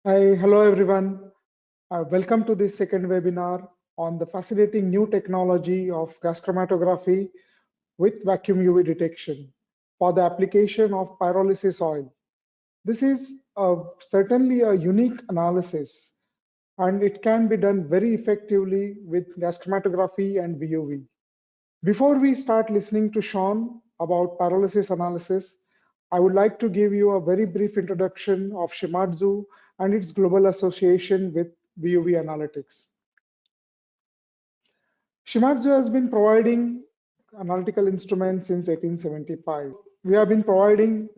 Hello everyone. Welcome to this second webinar on the fascinating new technology of gas chromatography with vacuum UV detection for the application of pyrolysis oil. This is certainly a unique analysis, and it can be done very effectively with gas chromatography and VUV. Before we start listening to Sean about pyrolysis analysis, I would like to give you a very brief introduction of Shimadzu and its global association with VUV analytics. Shimadzu has been providing analytical instruments since 1875. We have been providing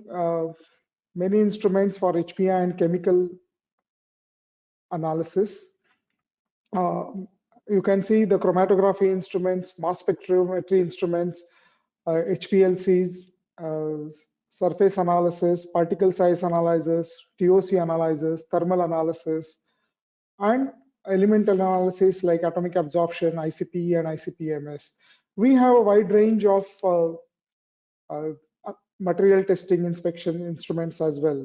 many instruments for HPI and chemical analysis. You can see the chromatography instruments, mass spectrometry instruments, HPLCs, surface analysis, particle size analyzers, TOC analyzers, thermal analysis, and elemental analysis like atomic absorption, ICP and ICP-MS. We have a wide range of material testing inspection instruments as well.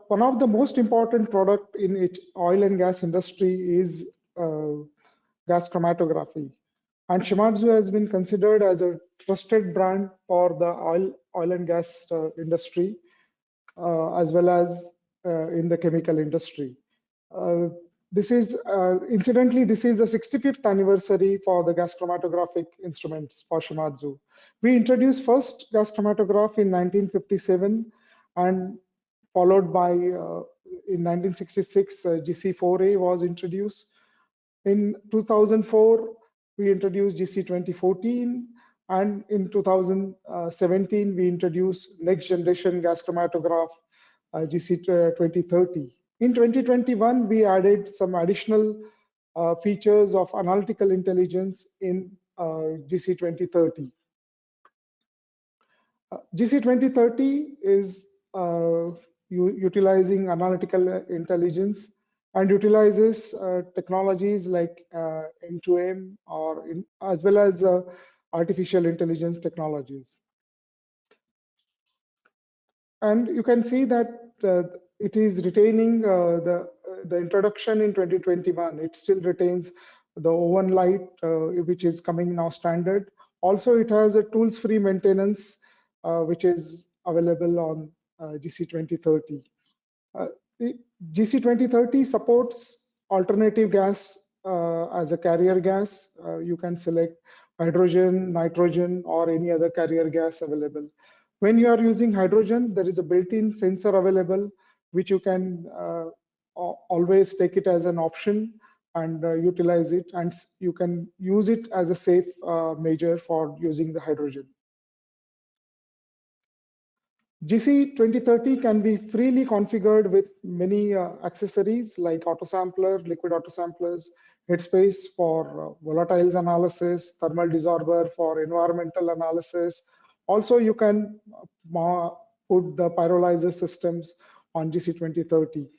One of the most important product in oil and gas industry is gas chromatography. And Shimadzu has been considered as a trusted brand for the oil and gas industry, as well as in the chemical industry. Incidentally, this is the 65th anniversary for the gas chromatographic instruments for Shimadzu. We introduced first gas chromatograph in 1957 and followed by in 1966 GC-4A was introduced. In 2004 we introduced GC-2014, and in 2017 we introduced next generation gas chromatograph GC-2030. In 2021 we added some additional features of analytical intelligence in GC-2030. GC-2030 is utilizing analytical intelligence and utilizes technologies like M2M as well as artificial intelligence technologies. And you can see that it is retaining the introduction in 2021. It still retains the oven light, which is coming now standard. Also, it has a tools-free maintenance, which is available on GC-2030. GC-2030 supports alternative gas as a carrier gas. You can select hydrogen, nitrogen, or any other carrier gas available. When you are using hydrogen, there is a built-in sensor available, which you can always take it as an option and utilize it, and you can use it as a safe measure for using the hydrogen. GC-2030 can be freely configured with many accessories like autosampler, liquid autosamplers, headspace for volatiles analysis, thermal desorber for environmental analysis. Also, you can put the pyrolysis systems on GC-2030.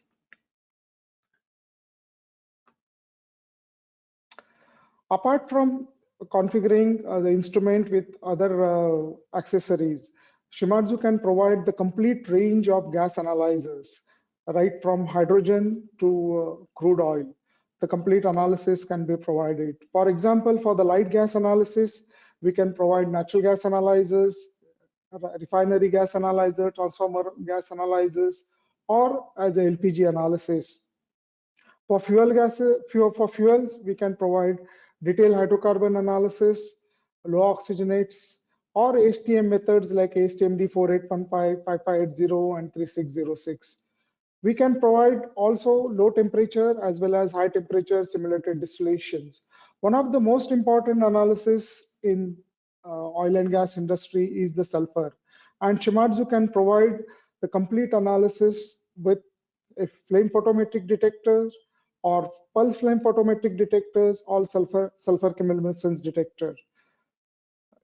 Apart from configuring the instrument with other accessories, Shimadzu can provide the complete range of gas analyzers, right from hydrogen to crude oil. The complete analysis can be provided. For example, for the light gas analysis, we can provide natural gas analyzers, refinery gas analyzer, transformer gas analyzers, or as a LPG analysis. For fuels, we can provide detailed hydrocarbon analysis, low oxygenates, or ASTM methods like ASTM D4815, 5580, and 3606. We can provide also low temperature as well as high temperature simulated distillations. One of the most important analysis in oil and gas industry is the sulfur, and Shimadzu can provide the complete analysis with a flame photometric detectors or pulse flame photometric detectors or sulfur chemiluminescence detector.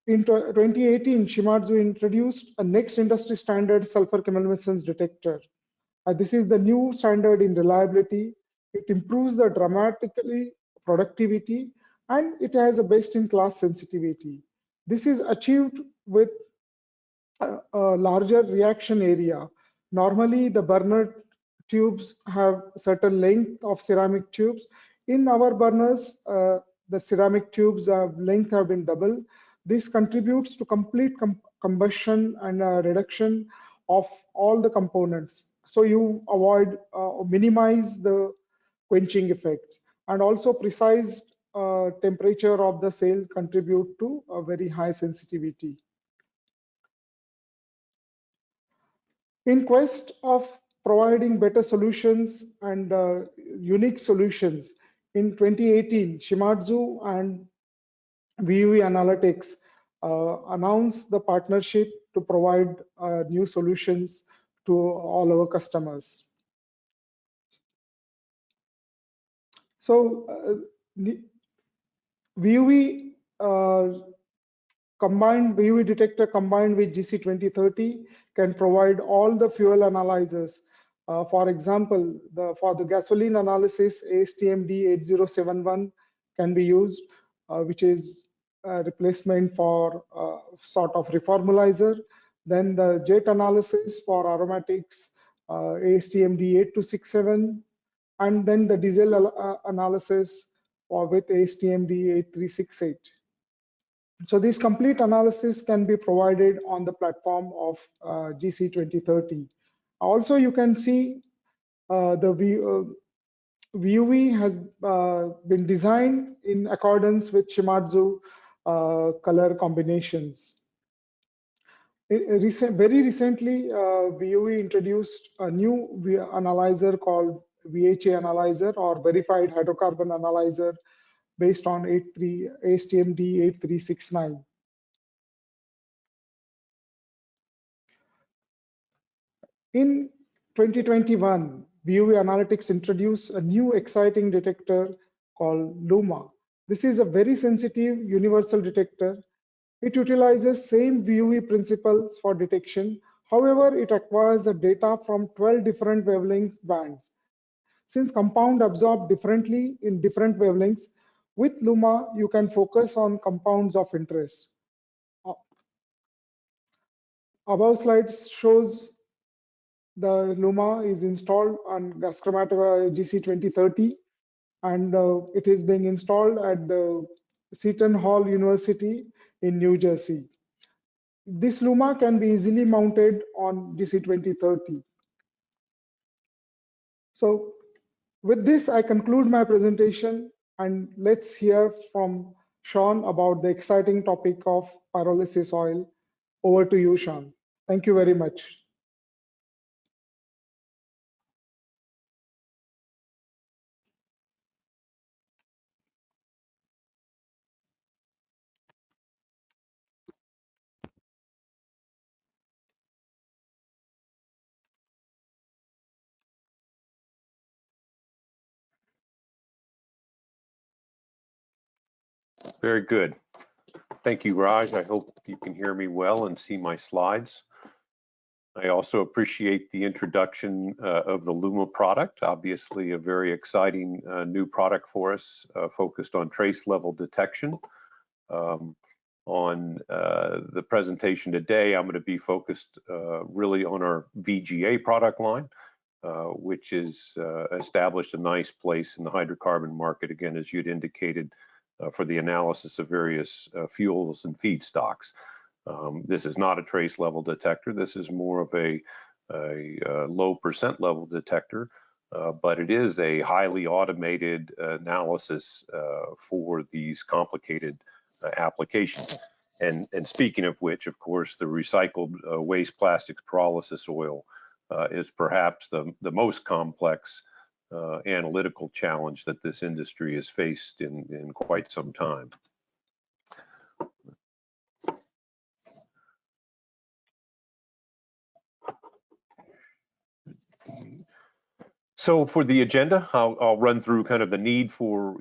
In 2018, Shimadzu introduced a next industry standard sulfur chemiluminescence detector. This is the new standard in reliability. It improves the dramatically productivity, and it has a best-in-class sensitivity. This is achieved with a larger reaction area. Normally, the burner tubes have certain length of ceramic tubes. In our burners, the ceramic tubes length have been doubled. This contributes to complete combustion and reduction of all the components. So you avoid minimize the quenching effects, and also precise temperature of the cell contribute to a very high sensitivity. In quest of providing better solutions and unique solutions, in 2018, Shimadzu and VUV Analytics announced the partnership to provide new solutions to all our customers. So VUV combined VUV detector combined with GC-2030 can provide all the fuel analyzers. For example, for the gasoline analysis, ASTM-D8071 can be used, which is a replacement for sort of reformulizer. Then the jet analysis for aromatics, ASTM-D8267, and then the diesel analysis with ASTM-D8368. So this complete analysis can be provided on the platform of GC-2030. Also, you can see the VUV has been designed in accordance with Shimadzu color combinations. Very recently, VUV introduced a new analyzer called VHA analyzer, or verified hydrocarbon analyzer, based on ASTM-D8369. In 2021, VUV Analytics introduced a new exciting detector called LUMA. This is a very sensitive universal detector. It utilizes same VUV principles for detection. However, it acquires the data from 12 different wavelength bands. Since compound absorb differently in different wavelengths, with LUMA, you can focus on compounds of interest. Above slide shows the LUMA is installed on gas chromatograph GC-2030, and it is being installed at the Seton Hall University in New Jersey. This LUMA can be easily mounted on GC-2030. So with this, I conclude my presentation, and let's hear from Sean about the exciting topic of pyrolysis oil. Over to you, Sean. Thank you very much. Very good. Thank you, Raj. I hope you can hear me well and see my slides. I also appreciate the introduction of the LUMA product, obviously a very exciting new product for us, focused on trace level detection. On the presentation today, I'm going to be focused really on our VGA product line, which is established a nice place in the hydrocarbon market, again, as you'd indicated, for the analysis of various fuels and feedstocks. This is not a trace level detector. This is more of a low percent level detector, but it is a highly automated analysis for these complicated applications. And speaking of which, of course, the recycled waste plastics pyrolysis oil is perhaps the most complex analytical challenge that this industry has faced in quite some time. So for the agenda, I'll run through kind of the need for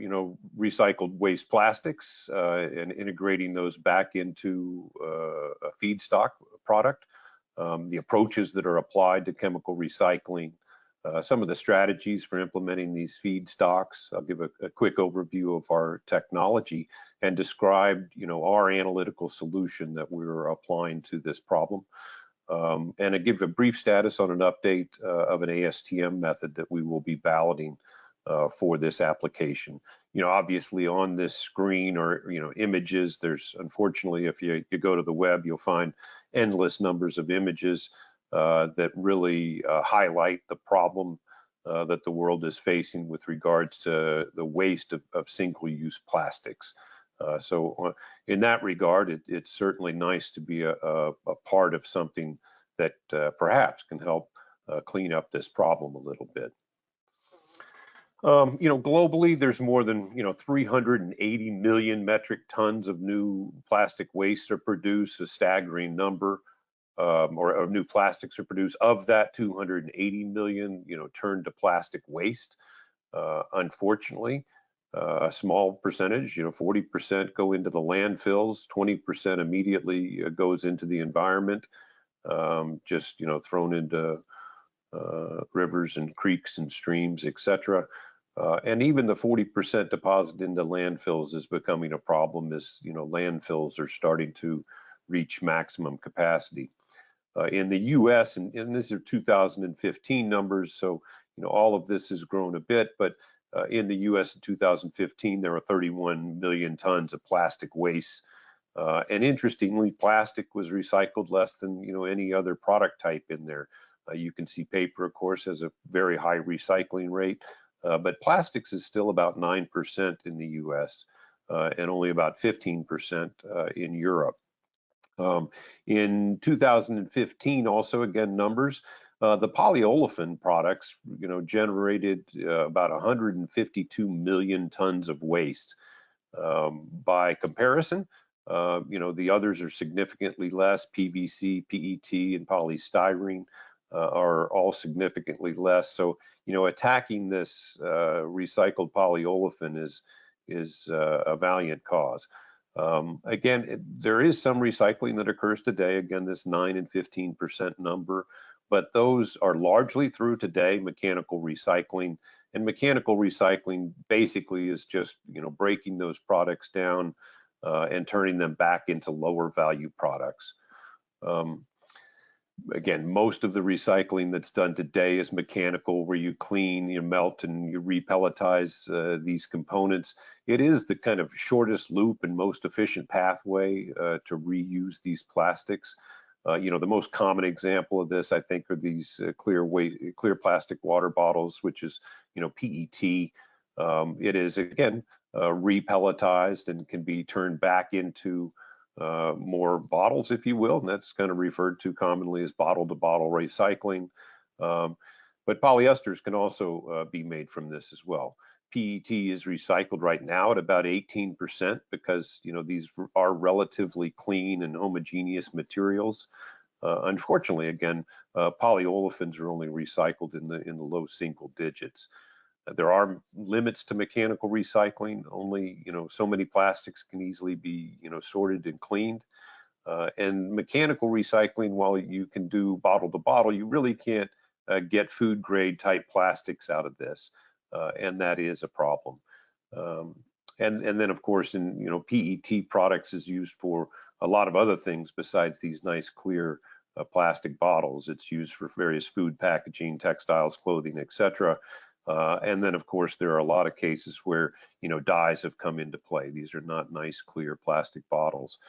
recycled waste plastics and integrating those back into a feedstock product, the approaches that are applied to chemical recycling, some of the strategies for implementing these feedstocks. I'll give a quick overview of our technology and describe our analytical solution that we're applying to this problem. And I give a brief status on an update of an ASTM method that we will be balloting for this application. Obviously on this screen or, images, there's unfortunately, if you go to the web, you'll find endless numbers of images that really highlight the problem that the world is facing with regards to the waste of single-use plastics. So in that regard, it's certainly nice to be a part of something that perhaps can help clean up this problem a little bit. Globally, there's more than 380 million metric tons of new plastic waste are produced, a staggering number, or new plastics are produced. Of that, 280 million, turned to plastic waste. Unfortunately, a small percentage, 40% go into the landfills, 20% immediately goes into the environment, just thrown into rivers and creeks and streams, etc. And even the 40% deposited into landfills is becoming a problem as landfills are starting to reach maximum capacity. In the U.S., and these are 2015 numbers, so all of this has grown a bit, but in the U.S. in 2015, there were 31 million tons of plastic waste. And interestingly, plastic was recycled less than any other product type in there. You can see paper, of course, has a very high recycling rate, but plastics is still about 9% in the U.S. And only about 15% in Europe. In 2015, also again numbers, the polyolefin products, generated about 152 million tons of waste. By comparison, the others are significantly less. PVC, PET, and polystyrene are all significantly less. So, attacking this recycled polyolefin is a valiant cause. Again, there is some recycling that occurs today. Again, this 9 and 15% number, but those are largely through today mechanical recycling. And mechanical recycling basically is just breaking those products down and turning them back into lower value products. Again, most of the recycling that's done today is mechanical, where you clean, you melt, and you repelletize these components. It is the kind of shortest loop and most efficient pathway to reuse these plastics. The most common example of this, I think, are these clear plastic water bottles, which is PET. It is again repelletized and can be turned back into more bottles, if you will, and that's kind of referred to commonly as bottle-to-bottle recycling. But polyesters can also be made from this as well. PET is recycled right now at about 18% because these are relatively clean and homogeneous materials. Unfortunately, again, polyolefins are only recycled in the low single digits. There are limits to mechanical recycling. Only so many plastics can easily be sorted and cleaned. And mechanical recycling, while you can do bottle to bottle, you really can't get food grade type plastics out of this, and that is a problem. And then of course in PET products is used for a lot of other things besides these nice clear plastic bottles. It's used for various food packaging, textiles, clothing, etc. And then, of course, there are a lot of cases where, dyes have come into play. These are not nice, clear plastic bottles.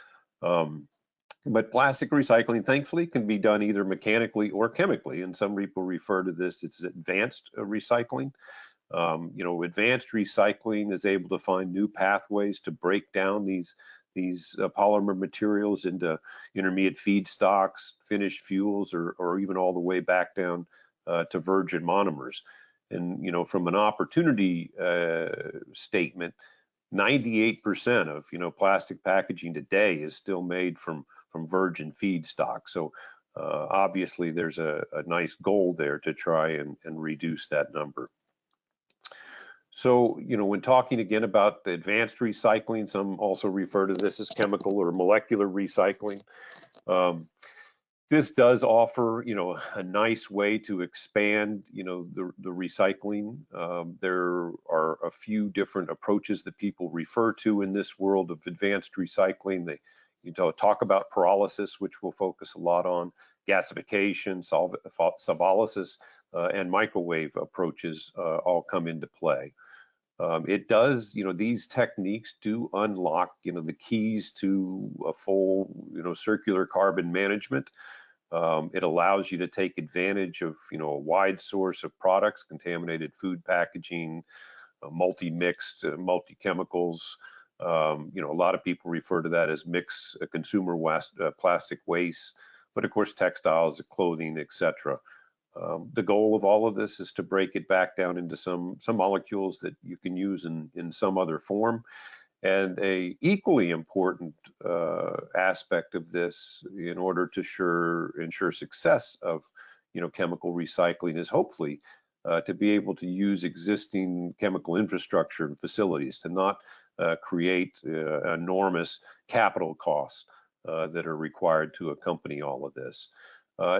But plastic recycling, thankfully, can be done either mechanically or chemically. And some people refer to this as advanced recycling. Advanced recycling is able to find new pathways to break down these polymer materials into intermediate feedstocks, finished fuels, or even all the way back down to virgin monomers. And from an opportunity statement, 98% of plastic packaging today is still made from virgin feedstock. So obviously there's a nice goal there to try and reduce that number. So when talking again about the advanced recycling, some also refer to this as chemical or molecular recycling. This does offer, a nice way to expand, the recycling. There are a few different approaches that people refer to in this world of advanced recycling. They talk about pyrolysis, which we'll focus a lot on, gasification, solvolysis, and microwave approaches all come into play. It does, these techniques do unlock, the keys to a full, circular carbon management. It allows you to take advantage of, a wide source of products, contaminated food packaging, multi-mixed, multi-chemicals. A lot of people refer to that as mixed consumer waste, plastic waste, but of course, textiles, clothing, etc. The goal of all of this is to break it back down into some molecules that you can use in some other form. And a equally important aspect of this, in order to ensure success of chemical recycling, is hopefully to be able to use existing chemical infrastructure and facilities to not create enormous capital costs that are required to accompany all of this.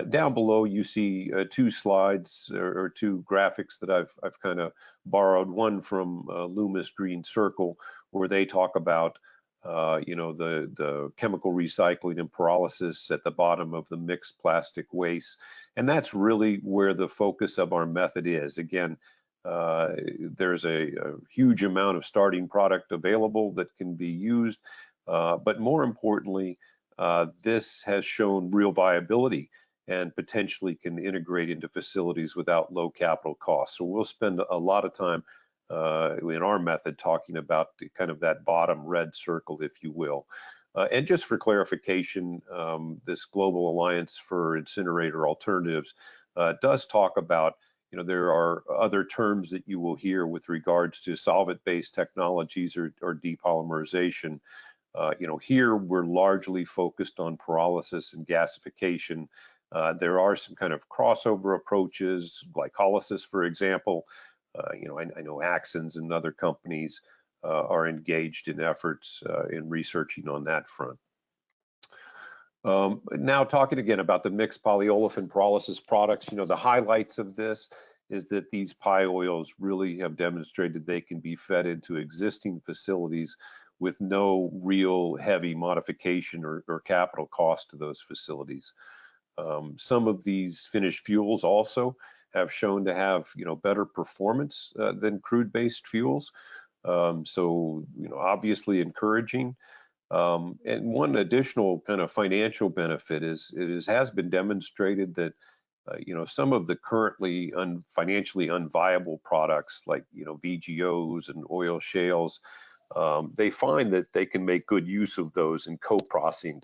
Down below, you see two slides or two graphics that I've kind of borrowed. One from Loomis Green Circle, where they talk about the chemical recycling and pyrolysis at the bottom of the mixed plastic waste, and that's really where the focus of our method is. Again, there's a huge amount of starting product available that can be used, but more importantly, this has shown real viability and potentially can integrate into facilities without low capital costs. So we'll spend a lot of time in our method talking about kind of that bottom red circle, if you will. And just for clarification, this Global Alliance for Incinerator Alternatives does talk about, there are other terms that you will hear with regards to solvent-based technologies or depolymerization. Here we're largely focused on pyrolysis and gasification. There are some kind of crossover approaches, glycolysis, for example. I know Axens and other companies are engaged in efforts in researching on that front. Now talking again about the mixed polyolefin pyrolysis products, the highlights of this is that these pyoils really have demonstrated they can be fed into existing facilities with no real heavy modification or capital cost to those facilities. Some of these finished fuels also have shown to have, better performance than crude-based fuels. So, obviously encouraging. And one additional kind of financial benefit is has been demonstrated that, some of the currently financially unviable products like, VGOs and oil shales, they find that they can make good use of those in co-processing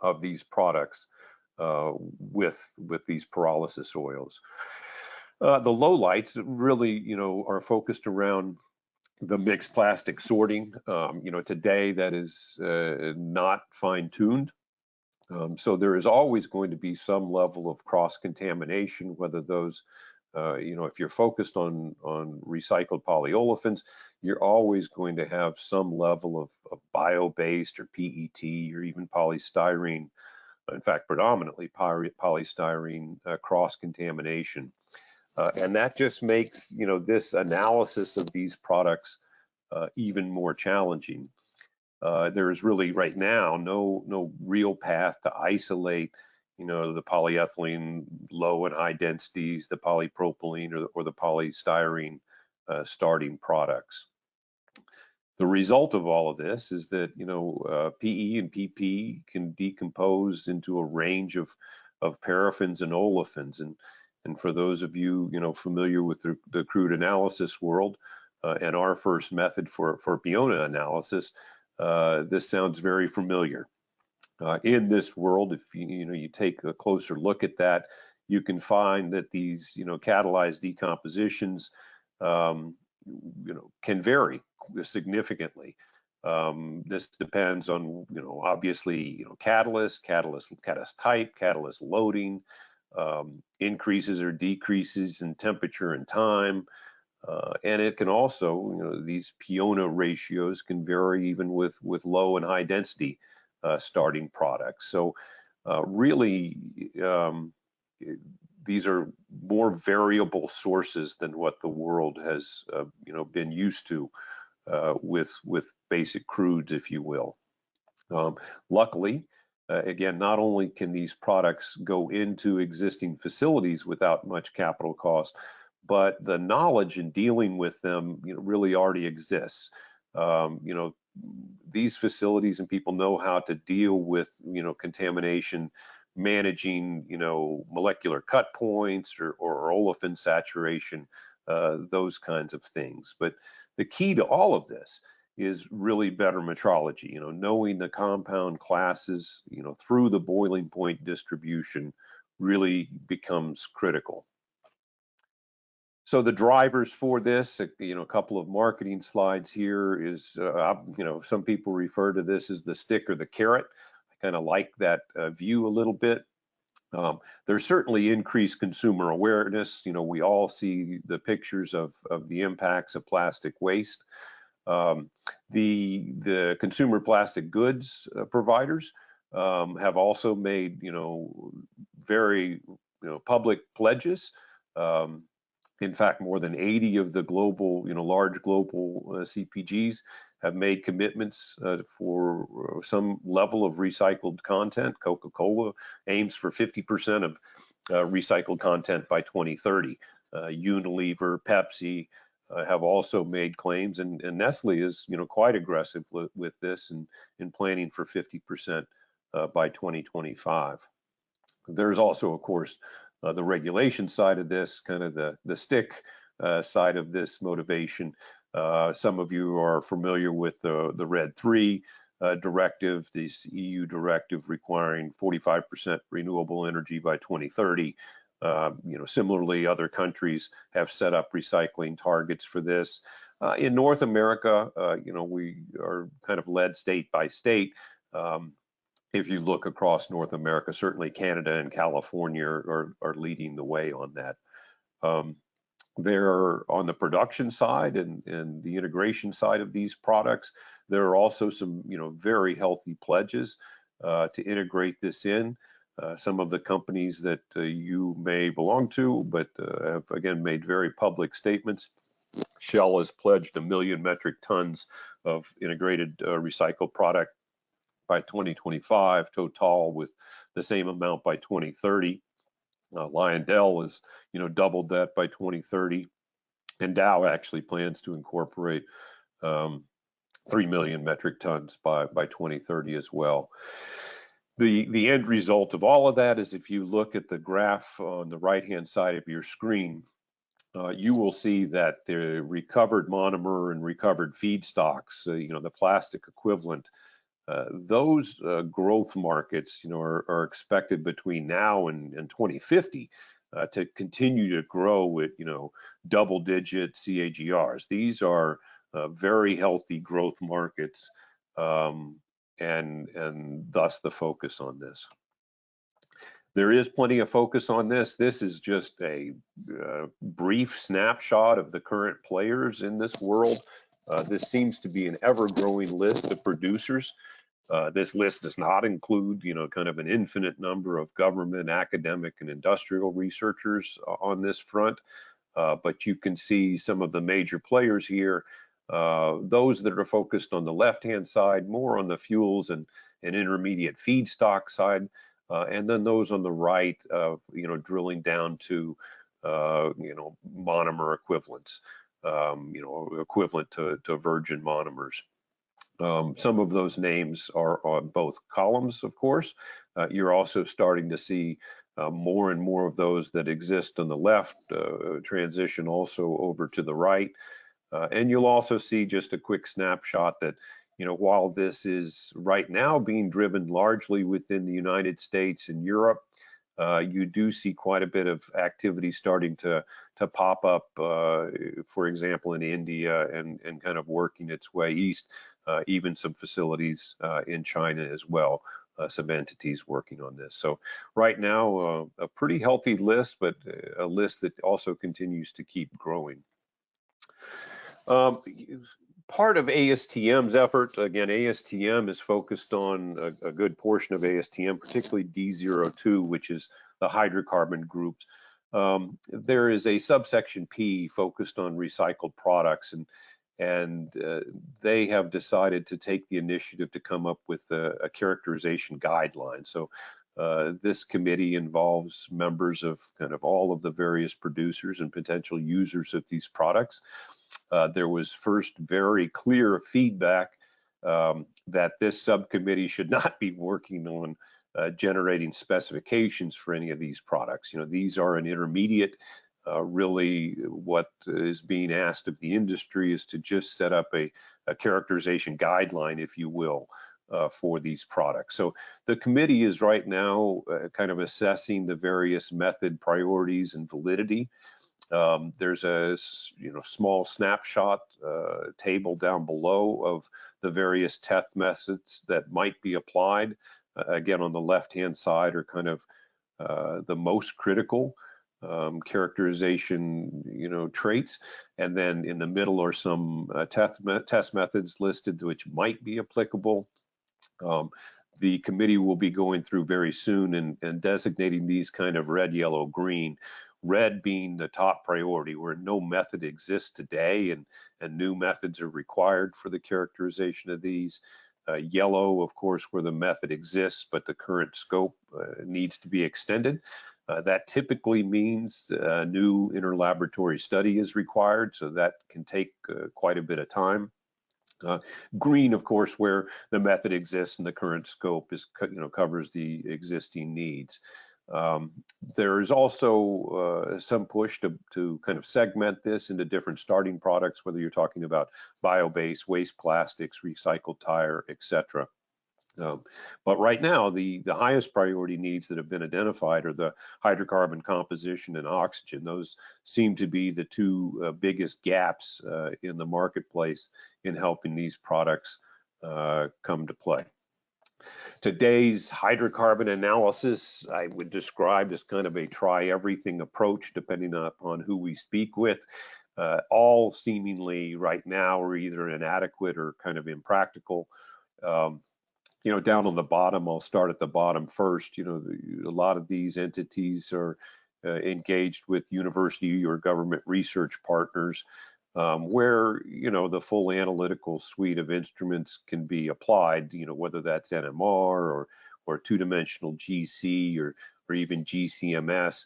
of these products with these pyrolysis oils. The lowlights really, are focused around the mixed plastic sorting. Today that is not fine-tuned. So there is always going to be some level of cross-contamination, whether those, if you're focused on recycled polyolefins, you're always going to have some level of bio-based or PET or even polystyrene, in fact, predominantly polystyrene cross-contamination. And that just makes, this analysis of these products even more challenging. There is really right now no real path to isolate, the polyethylene low and high densities, the polypropylene or the polystyrene starting products. The result of all of this is that, PE and PP can decompose into a range of paraffins and olefins. And for those of you, familiar with the crude analysis world and our first method for PIONA analysis, this sounds very familiar. In this world, if you take a closer look at that, you can find that these catalyzed decompositions can vary significantly. This depends on obviously catalyst type, catalyst loading, increases or decreases in temperature and time. And it can also, these PIONA ratios can vary even with low and high density starting products. So really, these are more variable sources than what the world has, been used to with basic crudes, if you will. Luckily, Again, not only can these products go into existing facilities without much capital cost, but the knowledge in dealing with them, really already exists. These facilities and people know how to deal with, contamination, managing, molecular cut points or olefin saturation, those kinds of things. But the key to all of this is really better metrology, knowing the compound classes, through the boiling point distribution really becomes critical. So the drivers for this, a couple of marketing slides here is, some people refer to this as the stick or the carrot. I kind of like that view a little bit. There's certainly increased consumer awareness. We all see the pictures of the impacts of plastic waste. The consumer plastic goods providers have also made, very, public pledges. In fact, more than 80 of the global, large global CPGs have made commitments for some level of recycled content. Coca-Cola aims for 50% of recycled content by 2030. Unilever, Pepsi have also made claims, and Nestle is, quite aggressive with this and in planning for 50% by 2025. There's also, of course, the regulation side of this, kind of the stick side of this motivation. Some of you are familiar with the RED III directive, this EU directive requiring 45% renewable energy by 2030. Similarly, other countries have set up recycling targets for this. In North America, we are kind of led state by state. If you look across North America, certainly Canada and California are leading the way on that. They're on the production side and the integration side of these products. There are also some, very healthy pledges to integrate this in. Some of the companies that you may belong to, but have again made very public statements. Shell has pledged 1 million metric tons of integrated recycled product by 2025, Total with the same amount by 2030. Lyondell has, doubled that by 2030, and Dow actually plans to incorporate 3 million metric tons by 2030 as well. The end result of all of that is, if you look at the graph on the right-hand side of your screen, you will see that the recovered monomer and recovered feedstocks, the plastic equivalent, those growth markets, are expected between now and 2050 to continue to grow with, double-digit CAGRs. These are very healthy growth markets, and thus the focus on this. There is plenty of focus on this. This is just a brief snapshot of the current players in this world. This seems to be an ever-growing list of producers. This list does not include, kind of an infinite number of government, academic, and industrial researchers on this front, but you can see some of the major players here. Those that are focused on the left-hand side, more on the fuels and intermediate feedstock side, and then those on the right, drilling down to, monomer equivalents, equivalent to virgin monomers. Some of those names are on both columns, of course. You're also starting to see more and more of those that exist on the left transition also over to the right. And you'll also see just a quick snapshot that, while this is right now being driven largely within the United States and Europe, you do see quite a bit of activity starting to pop up, for example, in India and kind of working its way east, even some facilities in China as well, some entities working on this. So right now, a pretty healthy list, but a list that also continues to keep growing. Part of ASTM's effort, again, ASTM is focused on a good portion of ASTM, particularly D02, which is the hydrocarbon groups. There is a subsection P focused on recycled products, and and they have decided to take the initiative to come up with a characterization guideline. So this committee involves members of kind of all of the various producers and potential users of these products. There was first very clear feedback that this subcommittee should not be working on generating specifications for any of these products. You know, these are an intermediate. Really, what is being asked of the industry is to just set up a characterization guideline, if you will, for these products. So the committee is right now kind of assessing the various method priorities and validity. There's a small snapshot table down below of the various test methods that might be applied. Again, on the left-hand side are kind of the most critical characterization, traits, and then in the middle are some test methods listed which might be applicable. The committee will be going through very soon and designating these kind of red, yellow, green. Red being the top priority, where no method exists today and new methods are required for the characterization of these. Yellow, of course, where the method exists, but the current scope needs to be extended. That typically means a new interlaboratory study is required, so that can take quite a bit of time. Green, of course, where the method exists and the current scope is, covers the existing needs. There is also some push to kind of segment this into different starting products, whether you're talking about bio-based, waste plastics, recycled tire, etc. But right now, the highest priority needs that have been identified are the hydrocarbon composition and oxygen. Those seem to be the two biggest gaps in the marketplace in helping these products come to play. Today's hydrocarbon analysis, I would describe as kind of a try everything approach, depending upon who we speak with. All seemingly right now are either inadequate or kind of impractical. Down on the bottom, I'll start at the bottom first. A lot of these entities are engaged with university or government research partners, where the full analytical suite of instruments can be applied, whether that's NMR or two-dimensional GC or even GCMS.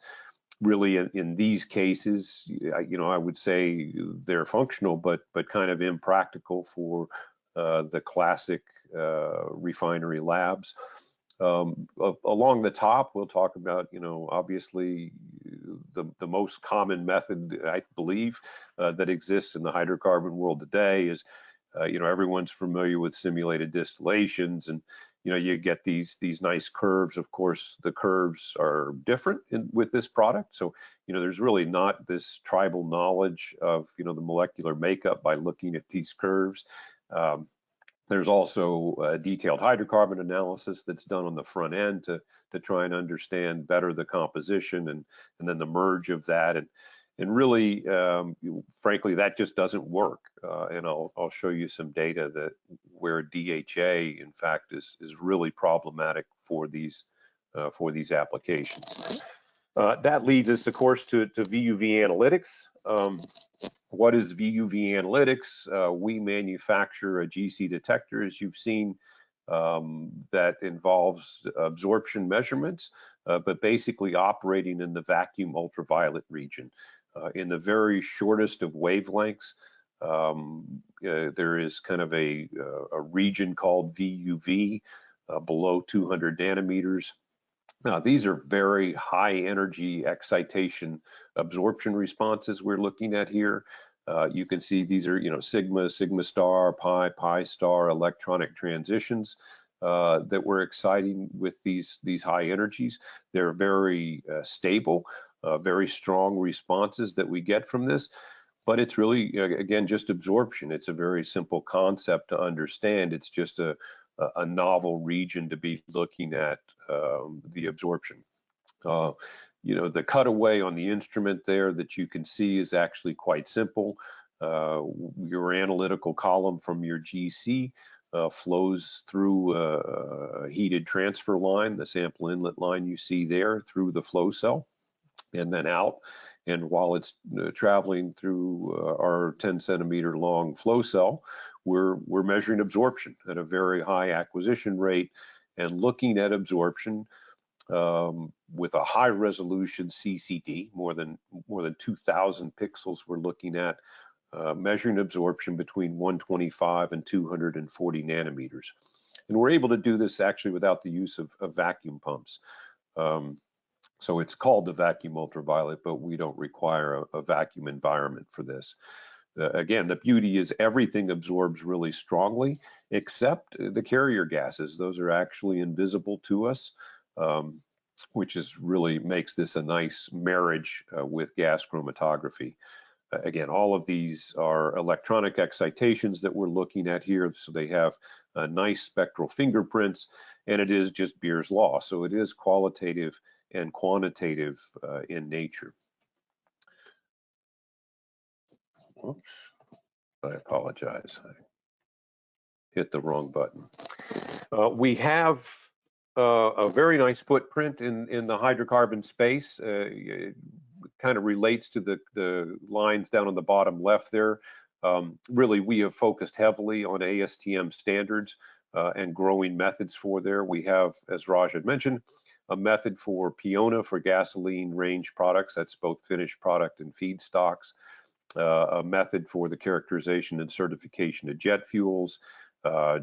Really, in these cases, I would say they're functional, but kind of impractical for the classic refinery labs. Along the top, we'll talk about, obviously the most common method, I believe, that exists in the hydrocarbon world today is, everyone's familiar with simulated distillations, and you get these nice curves. Of course, the curves are different with this product, so there's really not this tribal knowledge of the molecular makeup by looking at these curves. There's also a detailed hydrocarbon analysis that's done on the front end to try and understand better the composition and then the merge of that. And really, frankly, that just doesn't work. And I'll show you some data where DHA, in fact, is really problematic for these applications. That leads us, of course, to VUV analytics. What is VUV analytics? We manufacture a GC detector, as you've seen, that involves absorption measurements, but basically operating in the vacuum ultraviolet region. In the very shortest of wavelengths, there is kind of a region called VUV below 200 nanometers. Now, these are very high energy excitation absorption responses we're looking at here. You can see these are, sigma, sigma star, pi star electronic transitions that we're exciting with these high energies. They're very stable, very strong responses that we get from this. But it's really, again, just absorption. It's a very simple concept to understand. It's just a novel region to be looking at the absorption. The cutaway on the instrument there that you can see is actually quite simple. Your analytical column from your GC flows through a heated transfer line, the sample inlet line you see there, through the flow cell, and then out. And while it's traveling through our 10 centimeter long flow cell, we're measuring absorption at a very high acquisition rate and looking at absorption with a high resolution CCD, more than 2,000 pixels. We're looking at measuring absorption between 125 and 240 nanometers. And we're able to do this actually without the use of vacuum pumps. So it's called the vacuum ultraviolet, but we don't require a vacuum environment for this. Again, the beauty is everything absorbs really strongly, except the carrier gases. Those are actually invisible to us, which is really makes this a nice marriage with gas chromatography. Again, all of these are electronic excitations that we're looking at here, so they have nice spectral fingerprints, and it is just Beer's law. So it is qualitative and quantitative in nature. Oops, I apologize. I hit the wrong button. We have a very nice footprint in the hydrocarbon space. It kind of relates to the lines down on the bottom left there. Really, we have focused heavily on ASTM standards and growing methods for there. We have, as Raj had mentioned, a method for PIONA for gasoline range products. That's both finished product and feedstocks. A method for the characterization and certification of jet fuels,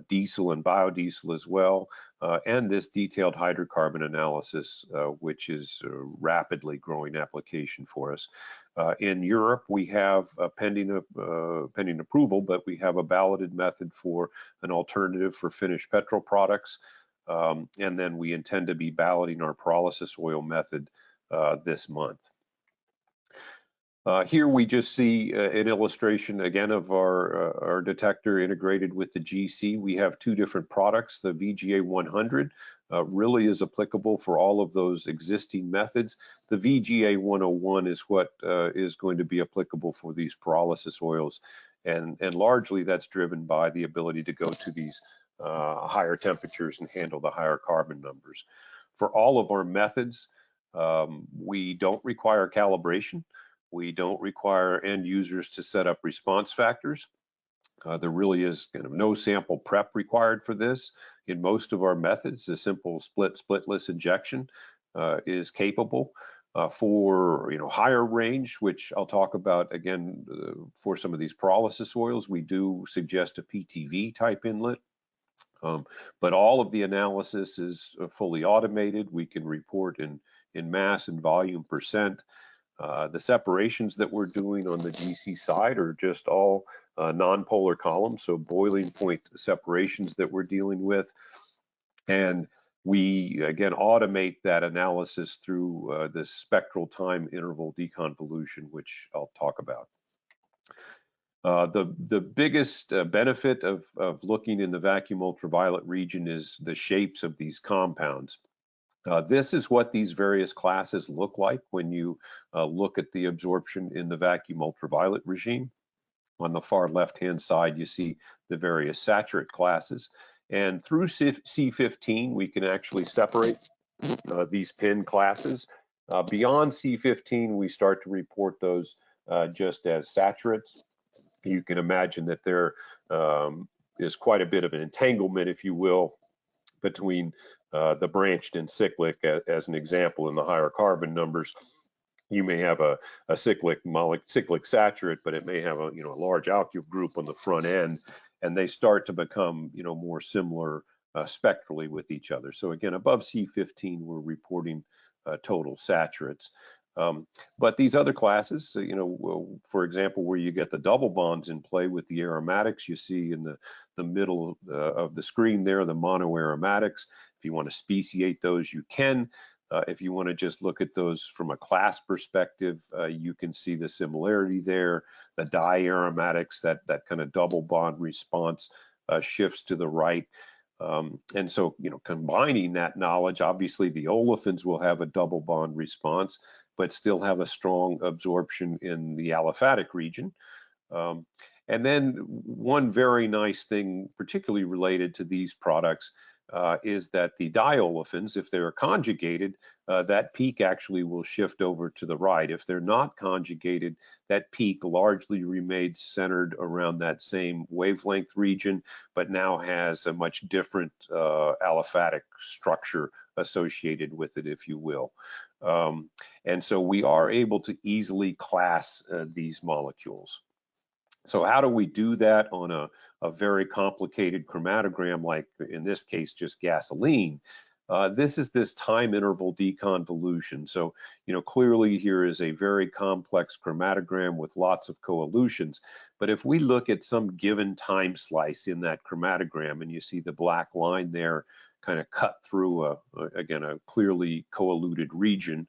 diesel and biodiesel as well, and this detailed hydrocarbon analysis, which is a rapidly growing application for us. In Europe, we have pending approval, but we have a balloted method for an alternative for finished petrol products. And then we intend to be balloting our pyrolysis oil method this month. Here we just see an illustration again of our detector integrated with the GC. We have two different products. The VGA 100 really is applicable for all of those existing methods. The VGA 101 is what is going to be applicable for these pyrolysis oils, and largely that's driven by the ability to go to these higher temperatures and handle the higher carbon numbers. For all of our methods, we don't require calibration. We don't require end users to set up response factors. There really is kind of no sample prep required for this. In most of our methods, the simple splitless injection is capable. For higher range, which I'll talk about again for some of these pyrolysis oils, we do suggest a PTV type inlet. But all of the analysis is fully automated. We can report in mass and volume percent. The separations that we're doing on the GC side are just all non-polar columns, so boiling point separations that we're dealing with. And we, again, automate that analysis through this spectral time interval deconvolution, which I'll talk about. The biggest benefit of looking in the vacuum ultraviolet region is the shapes of these compounds. This is what these various classes look like when you look at the absorption in the vacuum ultraviolet regime. On the far left-hand side, you see the various saturate classes. And through C15, we can actually separate these PIN classes. Beyond C15, we start to report those just as saturates. You can imagine that there is quite a bit of an entanglement, if you will, between the branched and cyclic. As an example, in the higher carbon numbers, you may have a cyclic saturate, but it may have a large alkyl group on the front end, and they start to become more similar spectrally with each other. So again, above C15, we're reporting total saturates. But these other classes, for example, where you get the double bonds in play with the aromatics, you see in the middle of the screen there, the monoaromatics. If you want to speciate those, you can. If you want to just look at those from a class perspective, you can see the similarity there. The diaromatics, that kind of double bond response shifts to the right. And so, combining that knowledge, obviously the olefins will have a double bond response, but still have a strong absorption in the aliphatic region. And then one very nice thing, particularly related to these products, is that the diolefins, if they're conjugated, that peak actually will shift over to the right. If they're not conjugated, that peak largely remains centered around that same wavelength region, but now has a much different aliphatic structure associated with it, if you will. And so we are able to easily class these molecules. So how do we do that on a very complicated chromatogram, like in this case, just gasoline? This is this time interval deconvolution. So, clearly here is a very complex chromatogram with lots of coelutions. But if we look at some given time slice in that chromatogram, and you see the black line there kind of cut through, again, a clearly coeluted region,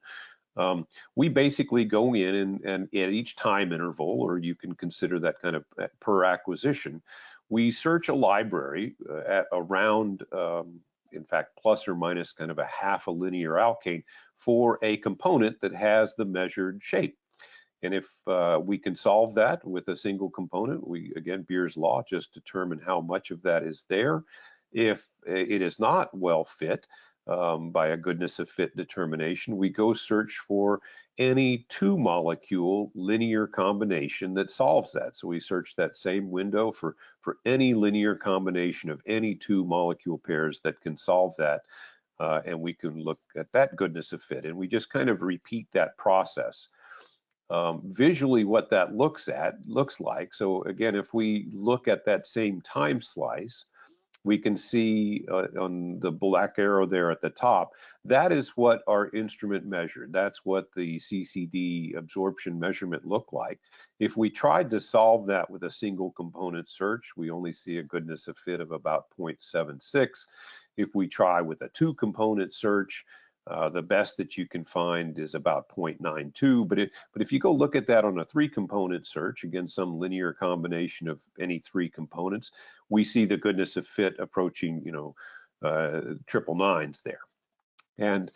we basically go in and at each time interval, or you can consider that kind of per acquisition, we search a library at around, in fact, plus or minus kind of a half a linear alkane for a component that has the measured shape. And if we can solve that with a single component, we, again, Beer's law, just determine how much of that is there. If it is not well fit, by a goodness of fit determination, we go search for any two molecule linear combination that solves that. So we search that same window for any linear combination of any two molecule pairs that can solve that. And we can look at that goodness of fit. And we just kind of repeat that process. Visually, what that looks like. So again, if we look at that same time slice, we can see on the black arrow there at the top, that is what our instrument measured. That's what the CCD absorption measurement looked like. If we tried to solve that with a single component search, we only see a goodness of fit of about 0.76. If we try with a two component search, the best that you can find is about 0.92, but if you go look at that on a three component search, again, some linear combination of any three components, we see the goodness of fit approaching, triple nines there. And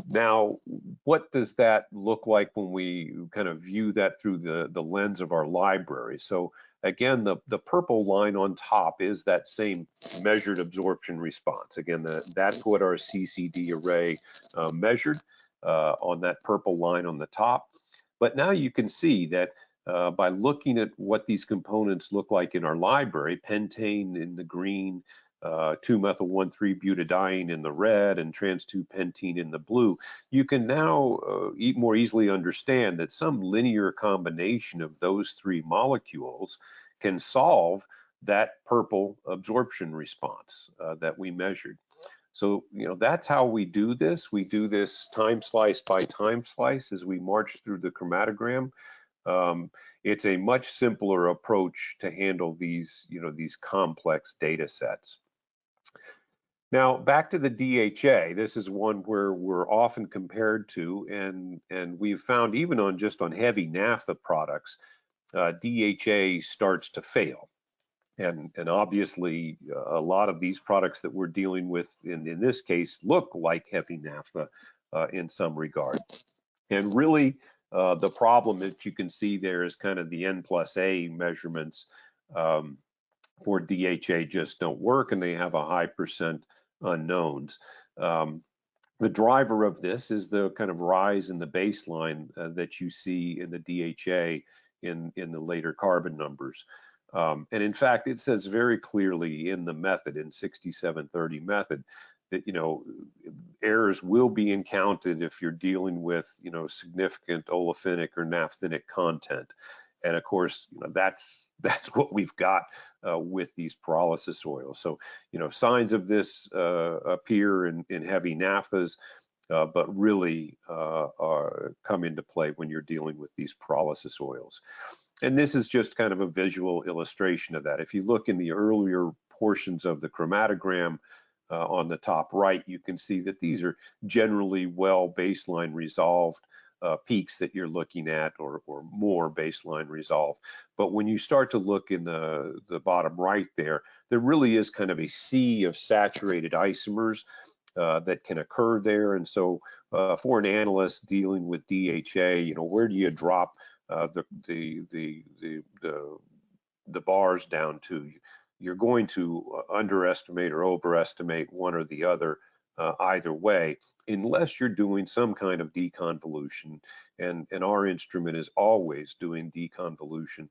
now, what does that look like when we kind of view that through the lens of our library? So again, the purple line on top is that same measured absorption response. Again, that's what our CCD array measured on that purple line on the top. But now you can see that by looking at what these components look like in our library, pentane in the green, 2-methyl-1,3-butadiene in the red, and trans-2-pentene in the blue, you can now more easily understand that some linear combination of those three molecules can solve that purple absorption response that we measured. So, that's how we do this. We do this time slice by time slice as we march through the chromatogram. It's a much simpler approach to handle these, these complex data sets. Now, back to the DHA, this is one where we're often compared to, and we've found even on heavy naphtha products, DHA starts to fail. And obviously, a lot of these products that we're dealing with in this case look like heavy naphtha in some regard. And really, the problem that you can see there is kind of the N+A measurements for DHA just don't work, and they have a high percent unknowns. The driver of this is the kind of rise in the baseline that you see in the DHA in the later carbon numbers. And in fact, it says very clearly in the method, in 6730 method, that errors will be encountered if you're dealing with significant olefinic or naphthenic content. And of course, that's what we've got with these pyrolysis oils. So, signs of this appear in heavy naphthas, but really come into play when you're dealing with these pyrolysis oils. And this is just kind of a visual illustration of that. If you look in the earlier portions of the chromatogram on the top right, you can see that these are generally well baseline resolved peaks that you're looking at, or more baseline resolved. But when you start to look in the bottom right there really is kind of a sea of saturated isomers that can occur there. And so for an analyst dealing with DHA, where do you drop the bars down to? you're going to underestimate or overestimate one or the other either way, unless you're doing some kind of deconvolution, and our instrument is always doing deconvolution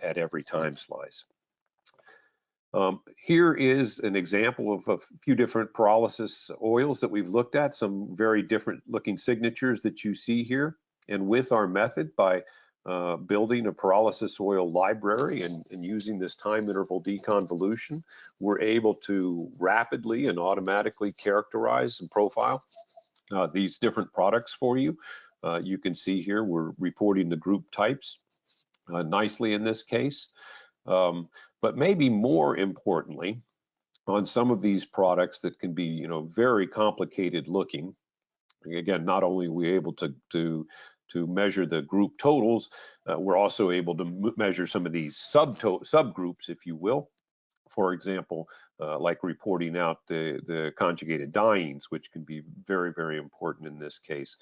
at every time slice. Here is an example of a few different pyrolysis oils that we've looked at, some very different looking signatures that you see here. And with our method, by building a pyrolysis oil library and using this time interval deconvolution, we're able to rapidly and automatically characterize and profile these different products for you. You can see here we're reporting the group types nicely in this case. But maybe more importantly, on some of these products that can be, very complicated looking, again, not only are we able to measure the group totals, we're also able to measure some of these subgroups, if you will. For example, like reporting out the conjugated dienes, which can be very, very important in this case.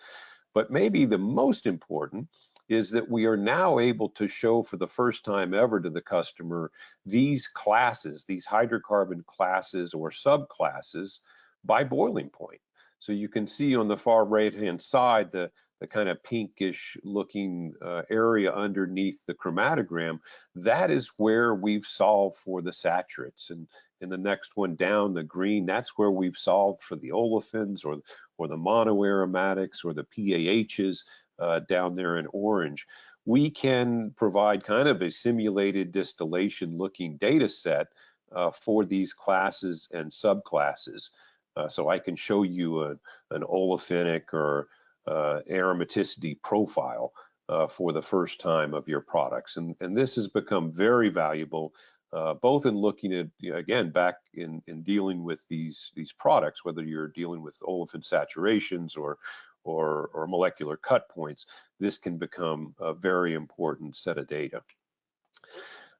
But maybe the most important is that we are now able to show for the first time ever to the customer these classes, these hydrocarbon classes or subclasses by boiling point. So you can see on the far right-hand side the kind of pinkish looking area underneath the chromatogram. That is where we've solved for the saturates. And in the next one down, the green, that's where we've solved for the olefins or the monoaromatics or the PAHs down there in orange. We can provide kind of a simulated distillation looking data set for these classes and subclasses. So I can show you an olefinic or aromaticity profile for the first time of your products. And this has become very valuable, both in looking at, again, back in dealing with these products, whether you're dealing with olefin saturations or molecular cut points. This can become a very important set of data.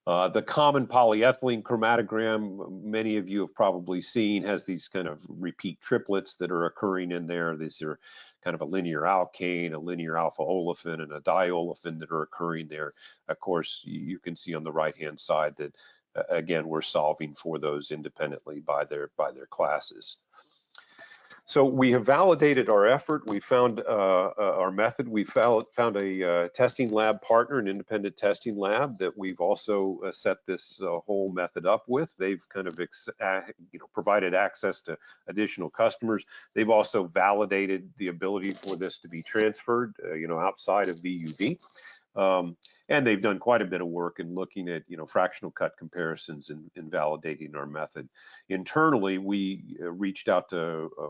The common polyethylene chromatogram, many of you have probably seen, has these kind of repeat triplets that are occurring in there. These are kind of a linear alkane, a linear alpha olefin, and a diolefin that are occurring there. Of course, you can see on the right-hand side that, again, we're solving for those independently by their classes. So we have validated our effort. We found our method. We found a testing lab partner, an independent testing lab that we've also set this whole method up with. They've kind of provided access to additional customers. They've also validated the ability for this to be transferred, outside of VUV. And they've done quite a bit of work in looking at, fractional cut comparisons and validating our method. Internally, we reached out to a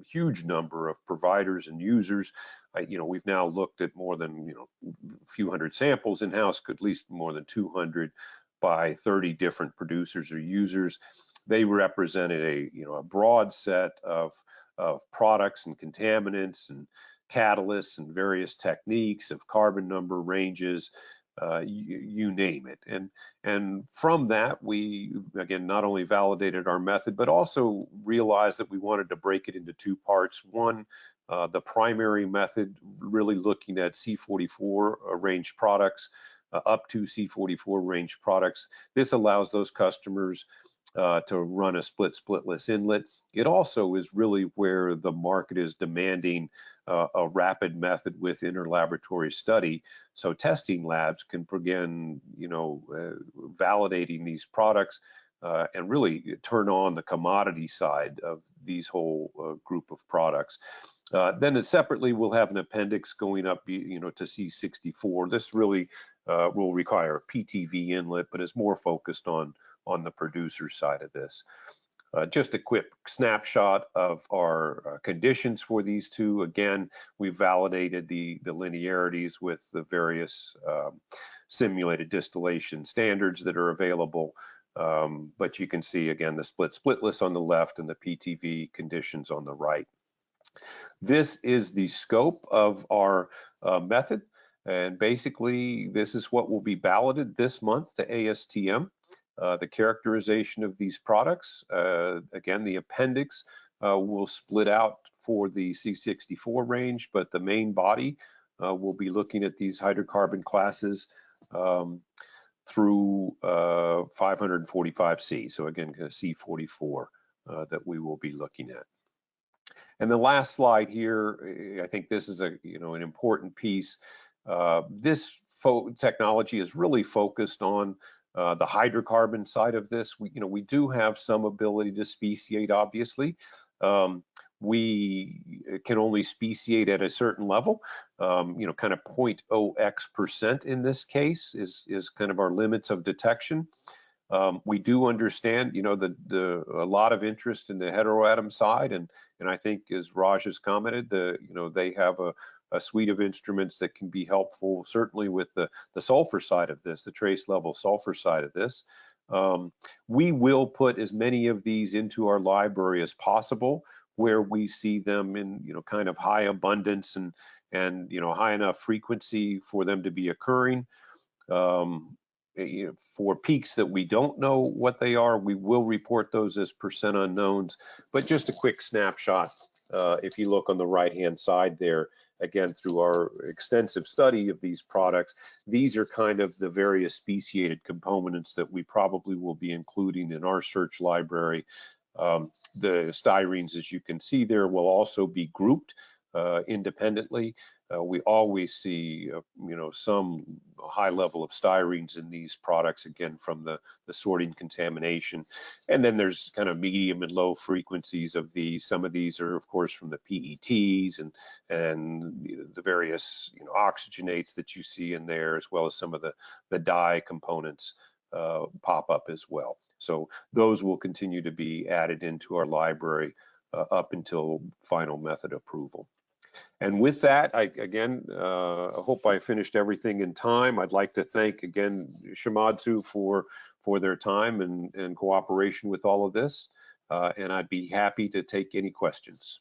huge number of providers and users. We've now looked at more than, a few hundred samples in-house, at least more than 200 by 30 different producers or users. They represented a broad set of products and contaminants and catalysts and various techniques of carbon number ranges, you name it. And from that, we, again, not only validated our method, but also realized that we wanted to break it into two parts. One, the primary method, really looking at C44 range products, up to C44 range products. This allows those customers to run a splitless inlet. It also is really where the market is demanding a rapid method with interlaboratory study. So testing labs can begin, validating these products and really turn on the commodity side of these whole group of products. Then separately, we'll have an appendix going up, to C64. This really will require a PTV inlet, but is more focused on the producer side of this. Just a quick snapshot of our conditions for these two. Again, we validated the linearities with the various simulated distillation standards that are available. But you can see, again, the splitless on the left and the PTV conditions on the right. This is the scope of our method. And basically, this is what will be balloted this month to ASTM. The characterization of these products. Again, the appendix will split out for the C64 range, but the main body will be looking at these hydrocarbon classes. through 545C. So again, C44 that we will be looking at. And the last slide here, I think this is an important piece. This technology is really focused on the hydrocarbon side of this. We do have some ability to speciate, obviously. We can only speciate at a certain level, kind of 0.0x% in this case is kind of our limits of detection. We do understand, a lot of interest in the heteroatom side, and I think, as Raj has commented, they have a suite of instruments that can be helpful, certainly with the sulfur side of this, the trace level sulfur side of this. We will put as many of these into our library as possible, where we see them in kind of high abundance and high enough frequency for them to be occurring. For peaks that we don't know what they are, we will report those as percent unknowns. But just a quick snapshot, if you look on the right-hand side there, again, through our extensive study of these products, these are kind of the various speciated components that we probably will be including in our search library. The styrenes, as you can see there, will also be grouped independently. We always see, some high level of styrenes in these products, again, from the sorting contamination. And then there's kind of medium and low frequencies of these. Some of these are, of course, from the PETs and the various oxygenates that you see in there, as well as some of the dye components pop up as well. So those will continue to be added into our library up until final method approval. And with that, I hope I finished everything in time. I'd like to thank again Shimadzu for their time and cooperation with all of this. And I'd be happy to take any questions.